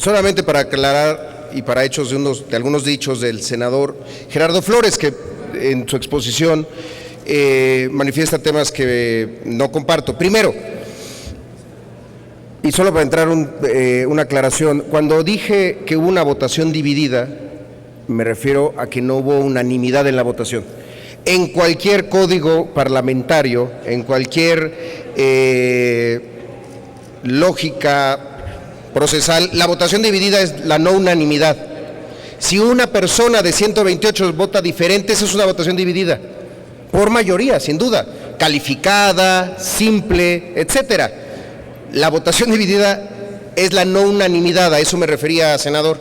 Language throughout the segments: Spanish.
Solamente para aclarar y para hechos de algunos dichos del senador Gerardo Flores, que en su exposición manifiesta temas que no comparto. Primero, y solo para entrar una aclaración, cuando dije que hubo una votación dividida, me refiero a que no hubo unanimidad en la votación. En cualquier código parlamentario, en cualquier lógica procesal, la votación dividida es la no unanimidad. Si una persona de 128 vota diferente, esa es una votación dividida, por mayoría, sin duda, calificada, simple, etcétera. La votación dividida es la no unanimidad, a eso me refería, senador,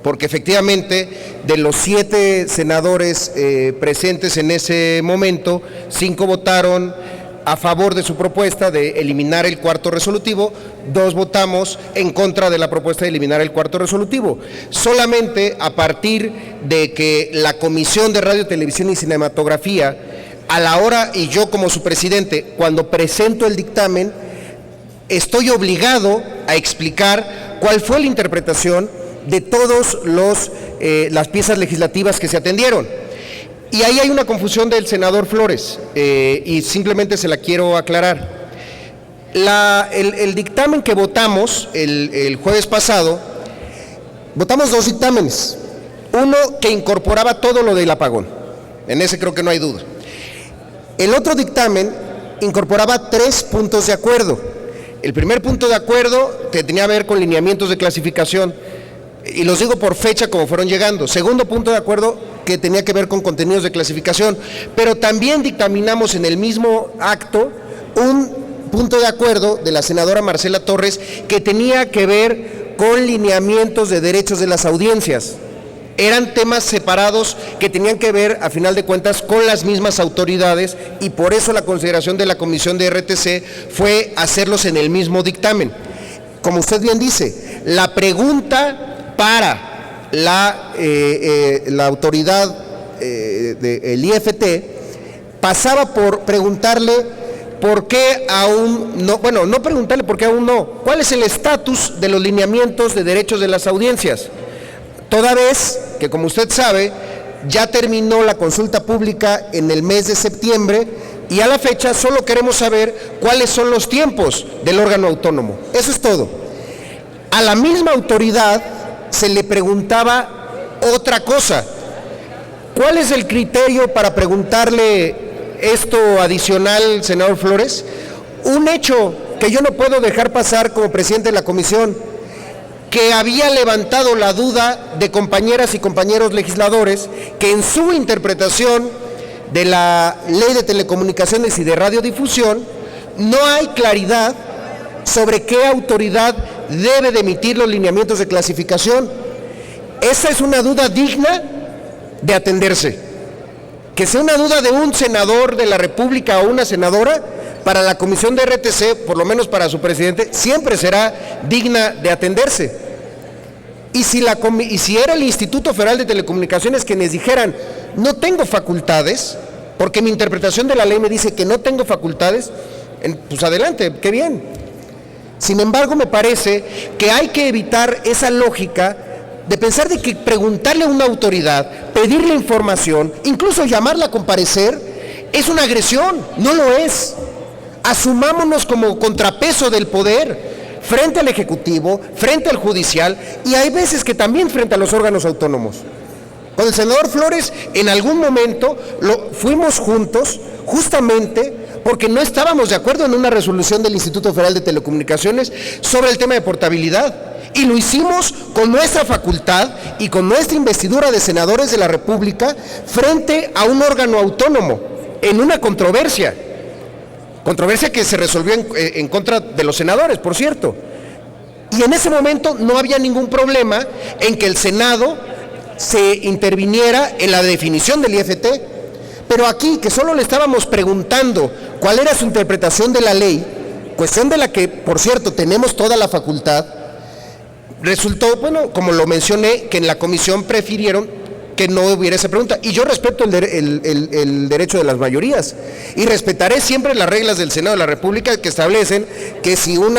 porque efectivamente de los 7 senadores presentes en ese momento, 5 votaron a favor de su propuesta de eliminar el cuarto resolutivo, 2 votamos en contra de la propuesta de eliminar el cuarto resolutivo. Solamente a partir de que la Comisión de Radio, Televisión y Cinematografía, a la hora, y yo como su presidente, cuando presento el dictamen, estoy obligado a explicar cuál fue la interpretación de todas las piezas legislativas que se atendieron. Y ahí hay una confusión del senador Flores, y simplemente se la quiero aclarar. El dictamen que votamos el jueves pasado, votamos 2 dictámenes. Uno que incorporaba todo lo del apagón, en ese creo que no hay duda. El otro dictamen incorporaba 3 puntos de acuerdo. El primer punto de acuerdo que tenía que ver con lineamientos de clasificación, y los digo por fecha como fueron llegando. Segundo punto de acuerdo que tenía que ver con contenidos de clasificación, pero también dictaminamos en el mismo acto un punto de acuerdo de la senadora Marcela Torres que tenía que ver con lineamientos de derechos de las audiencias. Eran temas separados que tenían que ver, a final de cuentas, con las mismas autoridades, y por eso la consideración de la Comisión de RTC fue hacerlos en el mismo dictamen. Como usted bien dice, la pregunta para la autoridad del IFT pasaba por preguntarle por qué aún no, bueno, no preguntarle por qué aún no, cuál es el estatus de los lineamientos de derechos de las audiencias. Toda vez que, como usted sabe, ya terminó la consulta pública en el mes de septiembre y a la fecha solo queremos saber cuáles son los tiempos del órgano autónomo. Eso es todo. A la misma autoridad se le preguntaba otra cosa. ¿Cuál es el criterio para preguntarle esto adicional, senador Flores? Un hecho que yo no puedo dejar pasar como presidente de la comisión, que había levantado la duda de compañeras y compañeros legisladores que en su interpretación de la Ley de Telecomunicaciones y de Radiodifusión no hay claridad sobre qué autoridad debe de emitir los lineamientos de clasificación. Esa es una duda digna de atenderse. Que sea una duda de un senador de la República o una senadora, para la Comisión de RTC, por lo menos para su presidente, siempre será digna de atenderse. Y si era el Instituto Federal de Telecomunicaciones quienes dijeran, no tengo facultades, porque mi interpretación de la ley me dice que no tengo facultades, pues adelante, qué bien. Sin embargo, me parece que hay que evitar esa lógica de pensar de que preguntarle a una autoridad, pedirle información, incluso llamarla a comparecer, es una agresión. No lo es. Asumámonos como contrapeso del poder frente al Ejecutivo, frente al Judicial, y hay veces que también frente a los órganos autónomos. Con el senador Flores en algún momento fuimos juntos, justamente porque no estábamos de acuerdo en una resolución del Instituto Federal de Telecomunicaciones sobre el tema de portabilidad, y lo hicimos con nuestra facultad y con nuestra investidura de senadores de la República frente a un órgano autónomo, en una controversia que se resolvió en contra de los senadores, por cierto. Y en ese momento no había ningún problema en que el Senado se interviniera en la definición del IFT. Pero aquí, que solo le estábamos preguntando cuál era su interpretación de la ley, cuestión de la que, por cierto, tenemos toda la facultad, resultó, bueno, como lo mencioné, que en la comisión prefirieron que no hubiera esa pregunta. Y yo respeto el derecho de las mayorías y respetaré siempre las reglas del Senado de la República que establecen que si un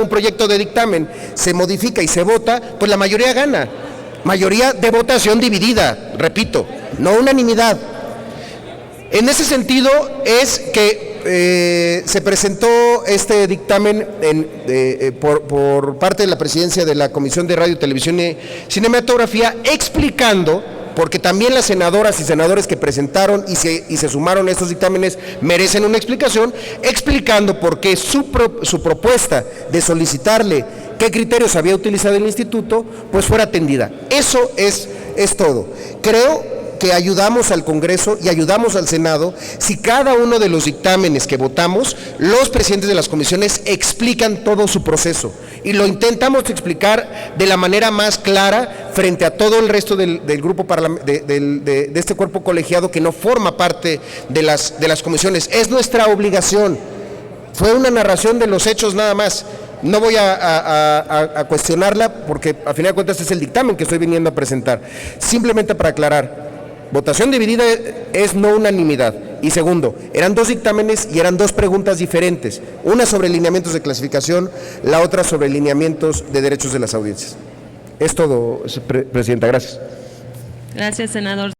proyecto de dictamen se modifica y se vota, pues la mayoría gana. Mayoría de votación dividida, repito, no unanimidad. En ese sentido es que se presentó este dictamen por parte de la presidencia de la Comisión de Radio, Televisión y Cinematografía, explicando, porque también las senadoras y senadores que presentaron y se sumaron a estos dictámenes merecen una explicación, explicando por qué su propuesta de solicitarle qué criterios había utilizado el instituto, pues fuera atendida. Eso es todo. Creo que ayudamos al Congreso y ayudamos al Senado si cada uno de los dictámenes que votamos, los presidentes de las comisiones explican todo su proceso y lo intentamos explicar de la manera más clara frente a todo el resto del grupo de este cuerpo colegiado que no forma parte de las comisiones. Es nuestra obligación. Fue una narración de los hechos nada más. No voy a cuestionarla porque a final de cuentas es el dictamen que estoy viniendo a presentar. Simplemente para aclarar, votación dividida es no unanimidad. Y segundo, eran dos dictámenes y eran dos preguntas diferentes. Una sobre lineamientos de clasificación, la otra sobre lineamientos de derechos de las audiencias. Es todo, Presidenta. Gracias. Gracias, senador.